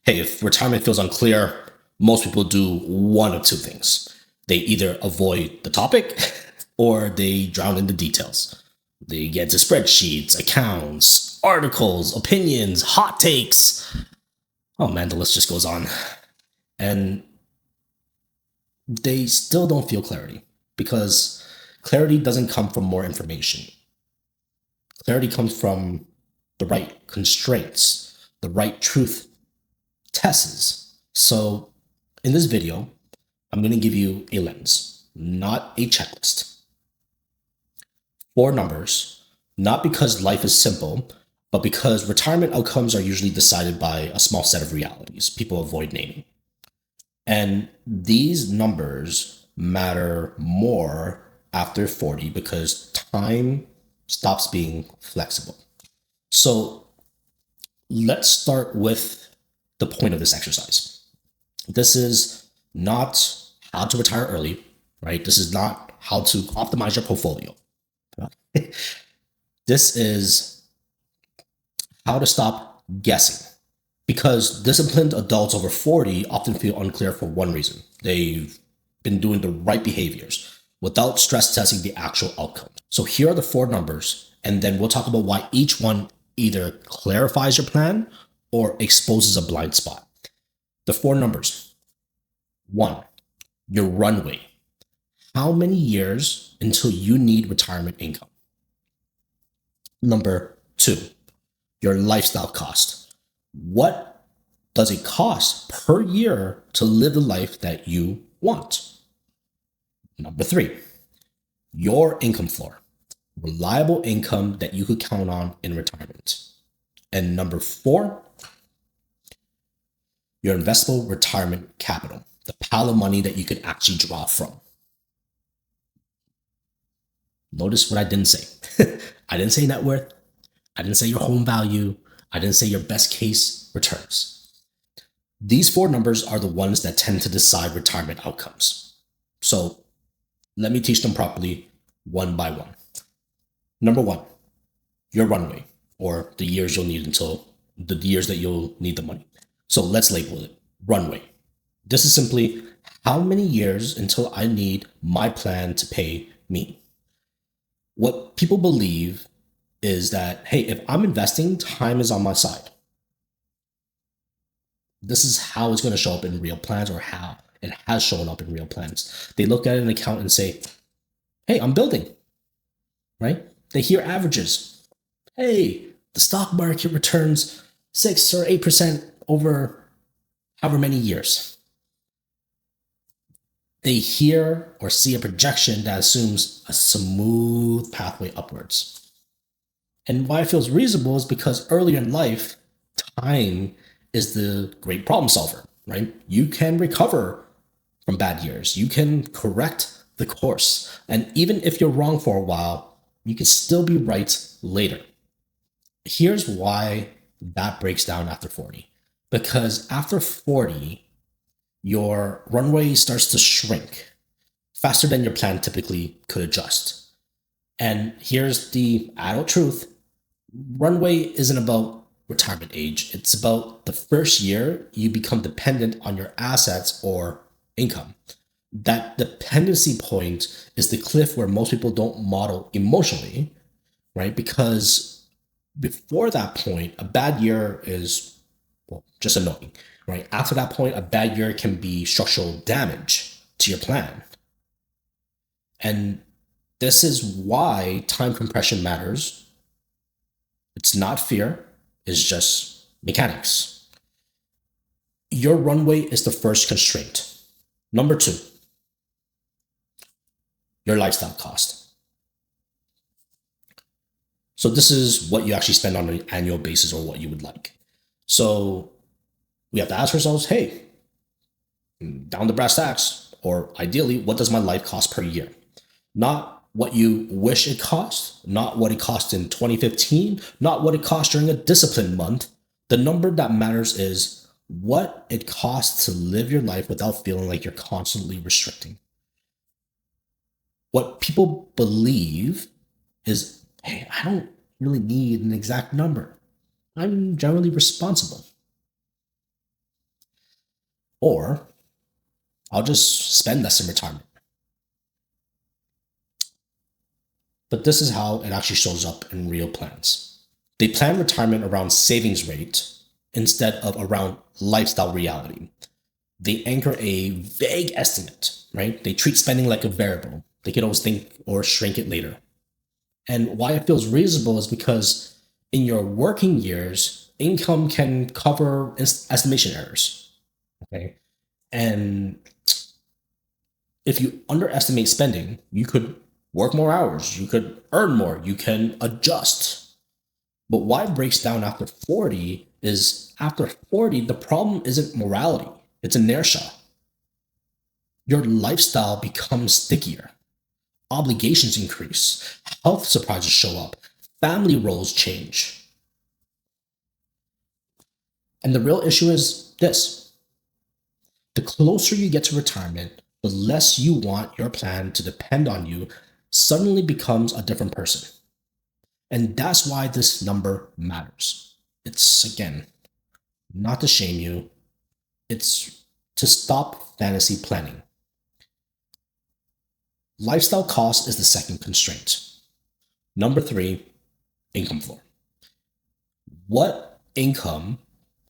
hey, if retirement feels unclear, most people do one of two things. They either avoid the topic or they drown in the details. They get into spreadsheets, accounts, articles, opinions, hot takes. Oh man, the list just goes on. And they still don't feel clarity because clarity doesn't come from more information. Clarity comes from the right constraints, the right truth tests. So in this video, I'm going to give you a lens, not a checklist. 4 numbers, not because life is simple, but because retirement outcomes are usually decided by a small set of realities people avoid naming. And these numbers matter more after 40 because time stops being flexible. So let's start with the point of this exercise. This is not how to retire early, right? This is not how to optimize your portfolio. This is how to stop guessing. Because disciplined adults over 40 often feel unclear for one reason. They've been doing the right behaviors without stress testing the actual outcome. So here are the 4 numbers, and then we'll talk about why each one either clarifies your plan or exposes a blind spot. The 4 numbers. 1, your runway. How many years until you need retirement income? Number 2, your lifestyle cost. What does it cost per year to live the life that you want? Number 3, your income floor. Reliable income that you could count on in retirement. And number 4, your investable retirement capital, the pile of money that you could actually draw from. Notice what I didn't say. I didn't say net worth. I didn't say your home value. I didn't say your best case returns. These 4 numbers are the ones that tend to decide retirement outcomes. So let me teach them properly one by one. Number 1, your runway, or the years you'll need until the years that you'll need the money. So let's label it runway. This is simply how many years until I need my plan to pay me. What people believe is that, hey, if I'm investing, time is on my side. This is how it's going to show up in real plans, or how it has shown up in real plans. They look at an account and say, hey, I'm building, right? They hear averages. Hey, the stock market returns 6 or 8% over however many years. They hear or see a projection that assumes a smooth pathway upwards. And why it feels reasonable is because earlier in life, time is the great problem solver, right? You can recover from bad years. You can correct the course. And even if you're wrong for a while, you can still be right later. Here's why that breaks down after 40. Because after 40, your runway starts to shrink faster than your plan typically could adjust. And here's the adult truth. Runway isn't about retirement age. It's about the first year you become dependent on your assets or income. That dependency point is the cliff where most people don't model emotionally, right? Because before that point, a bad year is, well, just annoying, right? After that point, a bad year can be structural damage to your plan. And this is why time compression matters. It's not fear, it's just mechanics. Your runway is the first constraint. Number 2, your lifestyle cost. So this is what you actually spend on an annual basis, or what you would like. So we have to ask ourselves, hey, down to brass tacks, or ideally, what does my life cost per year? Not what you wish it cost, not what it cost in 2015, not what it cost during a disciplined month. The number that matters is what it costs to live your life without feeling like you're constantly restricting. What people believe is, hey, I don't really need an exact number. I'm generally responsible. or I'll just spend less in retirement. But this is how it actually shows up in real plans. They plan retirement around savings rate instead of around lifestyle reality. They anchor a vague estimate, right? They treat spending like a variable. They could always think or shrink it later. And why it feels reasonable is because in your working years, income can cover estimation errors. Okay. And if you underestimate spending, you could work more hours, you could earn more, you can adjust. But why it breaks down after 40 is after 40, the problem isn't morality, it's inertia. Your lifestyle becomes stickier, obligations increase, health surprises show up, family roles change. And the real issue is this: the closer you get to retirement, the less you want your plan to depend on you suddenly becomes a different person. And that's why this number matters. It's, again, not to shame you, it's to stop fantasy planning. Lifestyle cost is the second constraint. Number three, income floor. What income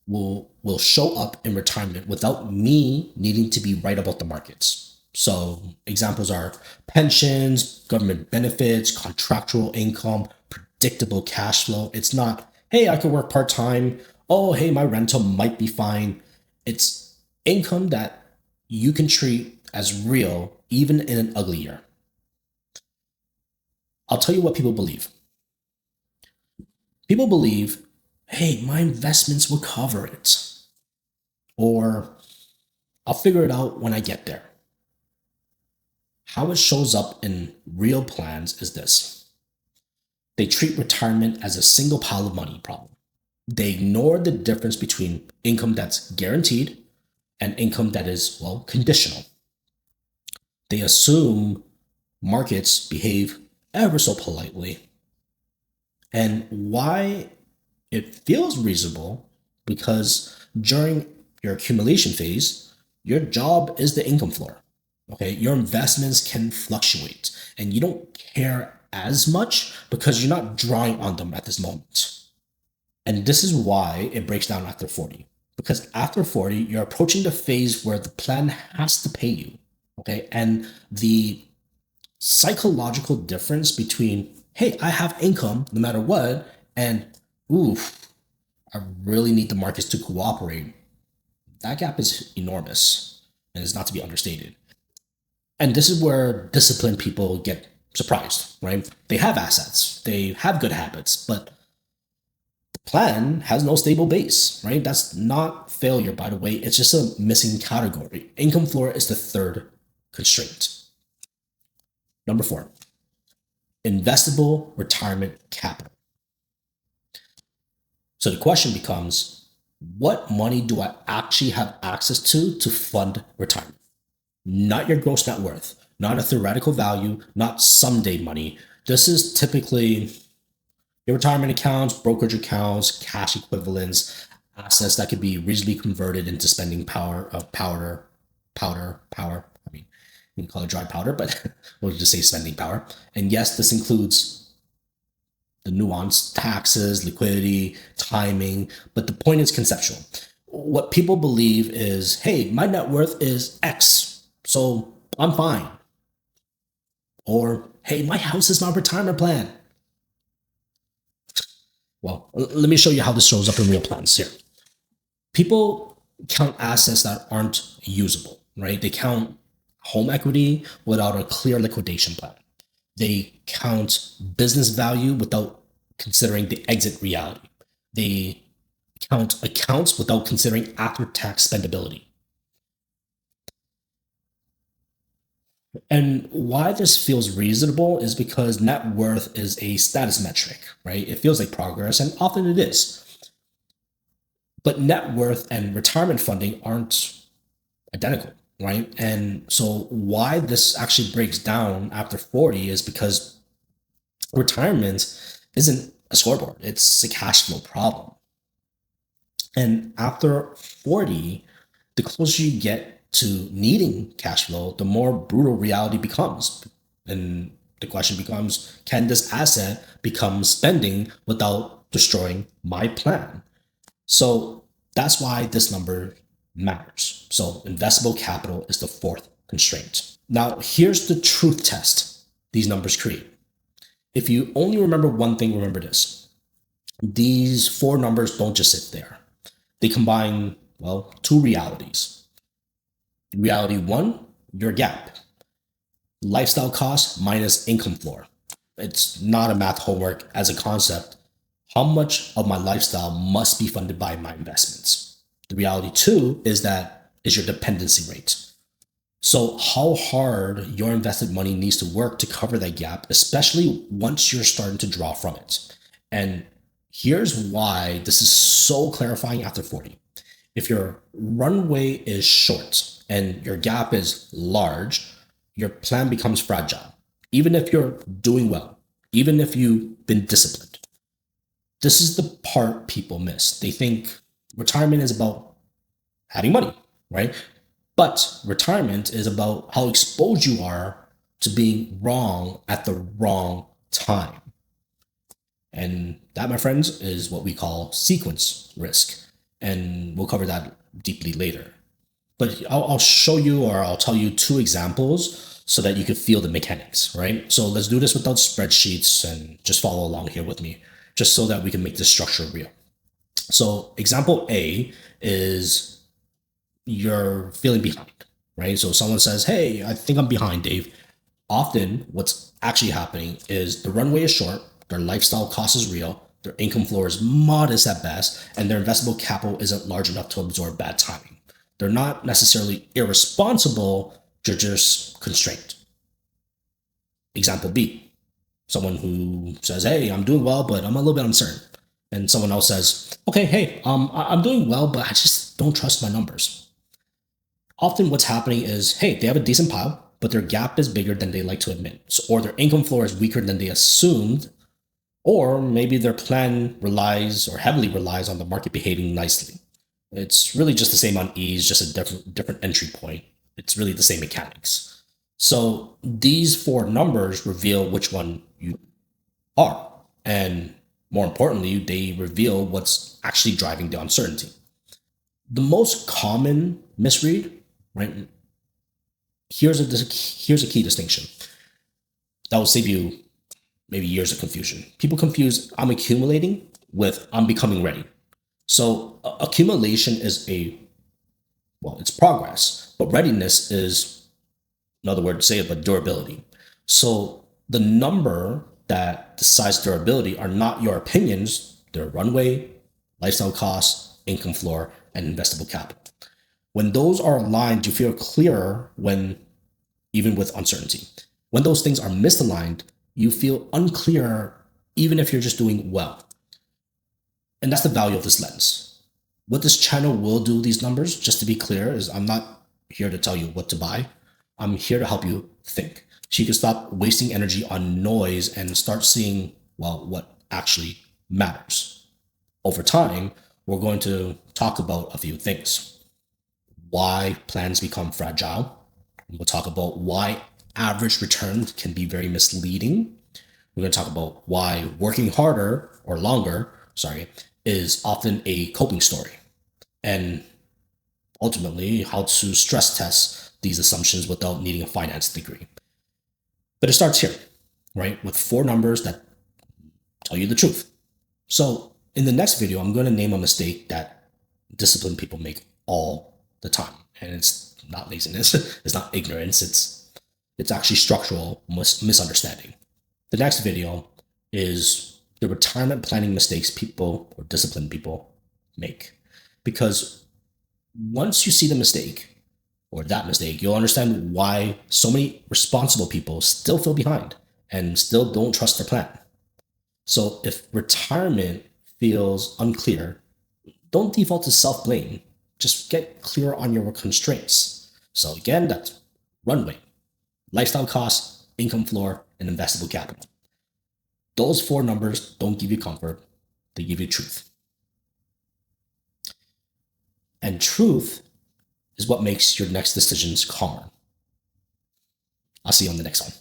will show up in retirement without me needing to be right about the markets? So examples are pensions, government benefits, contractual income, predictable cash flow. It's not, hey, I could work part-time. Oh, hey, my rental might be fine. It's income that you can treat as real even in an ugly year. I'll tell you what people believe. People believe, hey, my investments will cover it. Or I'll figure it out when I get there. How it shows up in real plans is this: they treat retirement as a single pile of money problem. They ignore the difference between income that's guaranteed and income that is, well, conditional. They assume markets behave ever so politely. And why it feels reasonable, because during your accumulation phase, your job is the income floor. Okay, your investments can fluctuate and you don't care as much because you're not drawing on them at this moment. And this is why it breaks down after 40. Because after 40, you're approaching the phase where the plan has to pay you. Okay, and the psychological difference between, hey, I have income no matter what, and oof, I really need the markets to cooperate, that gap is enormous and is not to be understated. And this is where disciplined people get surprised, right? They have assets, they have good habits, but the plan has no stable base, right? That's not failure, by the way. It's just a missing category. Income floor is the third constraint. Number four, investable retirement capital. So the question becomes, what money do I actually have access to fund retirement? Not your gross net worth, not a theoretical value, not someday money. This is typically your retirement accounts, brokerage accounts, cash equivalents, assets that could be reasonably converted into spending power of power. I mean, you can call it dry powder, but we'll just say spending power. And yes, this includes the nuance, taxes, liquidity, timing, but the point is conceptual. What people believe is, hey, my net worth is X, so I'm fine. Or, hey, my house is my retirement plan. Well, let me show you how this shows up in real plans here. People count assets that aren't usable, right? They count home equity without a clear liquidation plan. They count business value without considering the exit reality. They count accounts without considering after tax spendability. And why this feels reasonable is because net worth is a status metric, right? It feels like progress, and often it is. But net worth and retirement funding aren't identical, right? And so, why this actually breaks down after 40 is because retirement isn't a scoreboard, it's a cash flow problem. And after 40, The closer you get to needing cash flow, the more brutal reality becomes. And the question becomes, can this asset become spending without destroying my plan? So that's why this number matters. So investable capital is the fourth constraint. Now, here's the truth test these numbers create. If you only remember one thing, remember this. These four numbers don't just sit there. They combine, well, two realities. Reality one, your gap. Lifestyle cost minus income floor. It's not a math homework as a concept. How much of my lifestyle must be funded by my investments? The reality two is your dependency rate. So how hard your invested money needs to work to cover that gap, especially once you're starting to draw from it. And here's why this is so clarifying after 40. If your runway is short and your gap is large, your plan becomes fragile, even if you're doing well, even if you've been disciplined. This is the part people miss. They think retirement is about having money, right? But retirement is about how exposed you are to being wrong at the wrong time. And that, my friends, is what we call sequence risk. And we'll cover that deeply later. But I'll show you, or I'll tell you two examples so that you can feel the mechanics, right? So let's do this without spreadsheets and just follow along here with me, just so that we can make this structure real. So example A is you're feeling behind, right? So someone says, hey, I think I'm behind, Dave. Often what's actually happening is the runway is short, their lifestyle cost is real, their income floor is modest at best, and their investable capital isn't large enough to absorb bad timing. They're not necessarily irresponsible, they're just constrained. Example B, someone who says, hey, I'm doing well, but I'm a little bit uncertain. And someone else says, okay, hey, I'm doing well, but I just don't trust my numbers. Often what's happening is, hey, they have a decent pile, but their gap is bigger than they like to admit. Or their income floor is weaker than they assumed, or maybe their plan relies or heavily relies on the market behaving nicely. It's really just the same unease, just a different entry point. It's really the same mechanics. So these four numbers reveal which one you are. And more importantly, they reveal what's actually driving the uncertainty. The most common misread, right? Here's a key distinction that will save you maybe years of confusion. People confuse I'm accumulating with I'm becoming ready. So accumulation is it's progress, but readiness is another word to say it, but durability. So the number that decides durability are not your opinions, they're runway, lifestyle costs, income floor, and investable capital. When those are aligned, you feel clearer even with uncertainty. When those things are misaligned, you feel unclear even if you're just doing well. And that's the value of this lens. What this channel will do, these numbers, just to be clear, is I'm not here to tell you what to buy. I'm here to help you think. So you can stop wasting energy on noise and start seeing, what actually matters. Over time, we're going to talk about a few things. Why plans become fragile. We'll talk about why average returns can be very misleading. We're going to talk about why working harder or longer, is often a coping story. And ultimately, how to stress test these assumptions without needing a finance degree. But it starts here, right? With four numbers that tell you the truth. So in the next video, I'm going to name a mistake that disciplined people make all the time. And it's not laziness, it's not ignorance, it's actually structural misunderstanding. The next video is the retirement planning mistakes people or disciplined people make. Because once you see the mistake or that mistake, you'll understand why so many responsible people still feel behind and still don't trust their plan. So if retirement feels unclear, don't default to self-blame. Just get clear on your constraints. So again, that's runway, lifestyle costs, income floor, and investable capital. Those four numbers don't give you comfort, they give you truth. And truth is what makes your next decisions calmer. I'll see you on the next one.